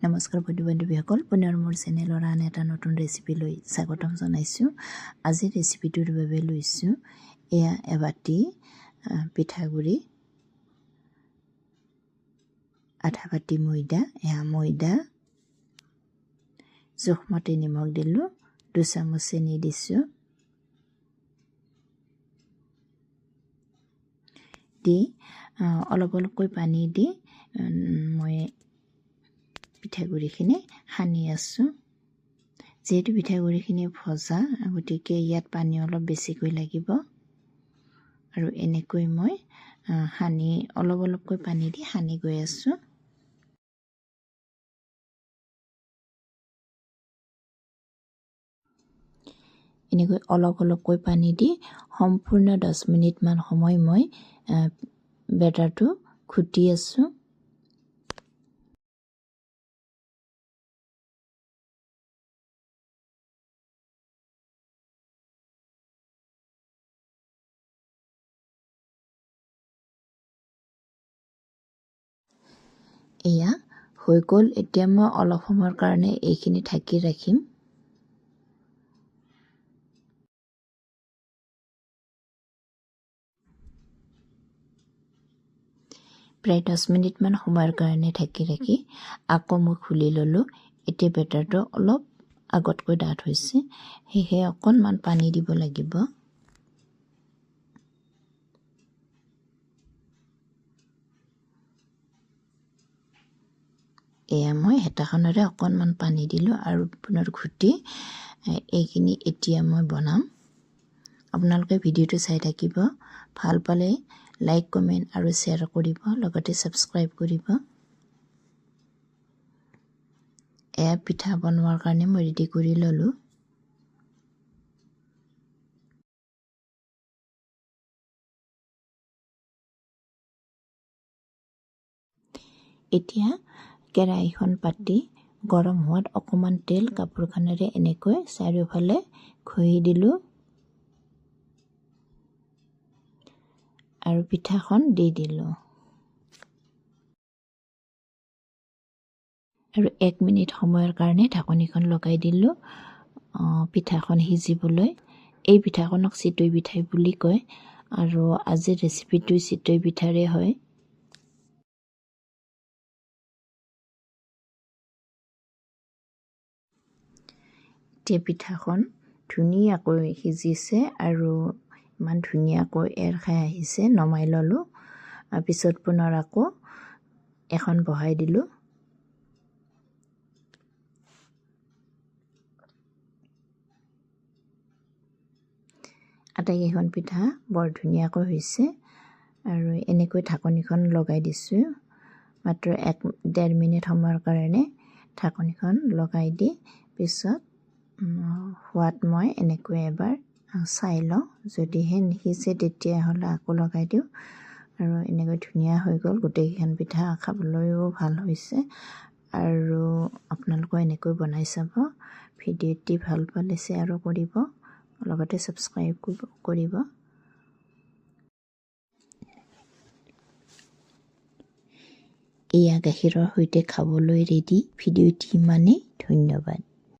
নমস্কাৰ বন্ধু-বান্ধৱীসকল, পুনৰ মোৰ চেনেলৰ আন এটা নতুন ৰেচিপি লৈ স্বাগতম জনাইছোঁ। আজি ৰেচিপিটোৰ বাবে লৈছোঁ এয়া এবাটি পিঠাগুড়ি, আধা বাটি ময়দা, এয়া ময়দা, জোখমতে নিমখ দিলোঁ, 2 চামুচ চেনি দিছোঁ, দি অলপ অলপকৈ পানী দি মই পিঠাগুড়িখিনি সানি আছোঁ। যেহেতু পিঠাগুড়িখিনি ভজা, গতিকে ইয়াত পানী অলপ বেছিকৈ লাগিব আৰু এনেকৈ মই সানি অলপ অলপকৈ পানী দি সানি গৈ আছোঁ। এনেকৈ অলপ অলপকৈ পানী দি সম্পূৰ্ণ 10 মিনিটমান সময় মই বেটাৰটো ঘুটি আছোঁ। এয়া হৈ গ'ল। এতিয়া মই অলপ সময়ৰ কাৰণে এইখিনি ঢাকি ৰাখিম। প্ৰায় 10 মিনিটমান সময়ৰ কাৰণে ঢাকি ৰাখি আকৌ মই খুলি ল'লোঁ। এতিয়া বেটাৰটো অলপ আগতকৈ ডাঠ হৈছে, সেয়েহে অকণমান পানী দিব লাগিব। এয়া মই হেতাখনেৰে অকণমান পানী দিলোঁ আৰু পুনৰ ঘুটি এইখিনি এতিয়া মই বনাম। আপোনালোকে ভিডিঅ'টো চাই থাকিব। ভাল পালে লাইক, কমেণ্ট আৰু শ্বেয়াৰ কৰিব, লগতে ছাবস্ক্ৰাইব কৰিব। এয়া পিঠা বনোৱাৰ কাৰণে মই ৰেডি কৰি ল'লোঁ। এতিয়া কেৰাহীখন পাতি গৰম হোৱাত অকণমান তেল কাপোৰখনেৰে এনেকৈ চাৰিওফালে ঘঁহি দিলোঁ আৰু পিঠাখন দি দিলোঁ আৰু 1 মিনিট সময়ৰ কাৰণে ঢাকনিখন লগাই দিলোঁ পিঠাখন সিজিবলৈ। এই পিঠাখনক চিতৈ পিঠা বুলি কয় আৰু আজিৰ ৰেচিপিটো চিতৈ পিঠাৰে হয়। এতিয়া পিঠাখন ধুনীয়াকৈ সিজিছে আৰু ইমান ধুনীয়াকৈ এৰ খাই আহিছে। নমাই ল'লোঁ, পিছত পুনৰ আকৌ এখন বহাই দিলোঁ। আটাইকেইখন পিঠা বৰ ধুনীয়াকৈ হৈছে আৰু এনেকৈ ঢাকনিখন লগাই দিছোঁ। মাত্ৰ 1-1.5 মিনিট সময়ৰ কাৰণে ঢাকনিখন লগাই দি পিছত হোৱাত মই এনেকৈ এবাৰ চাই লওঁ। যদিহে নিসিজে তেতিয়াহ'লে আকৌ লগাই দিওঁ আৰু এনেকৈ ধুনীয়া হৈ গ'ল। গোটেইকেইখন পিঠা খাবলৈও ভাল হৈছে আৰু আপোনালোকেও এনেকৈ বনাই চাব। ভিডিঅ'টি ভাল পালে শ্বেয়াৰো কৰিব, লগতে ছাবস্ক্ৰাইব কৰিব। এয়া গাখীৰৰ সৈতে খাবলৈ ৰেডি। ভিডিঅ'টি ইমানেই। ধন্যবাদ।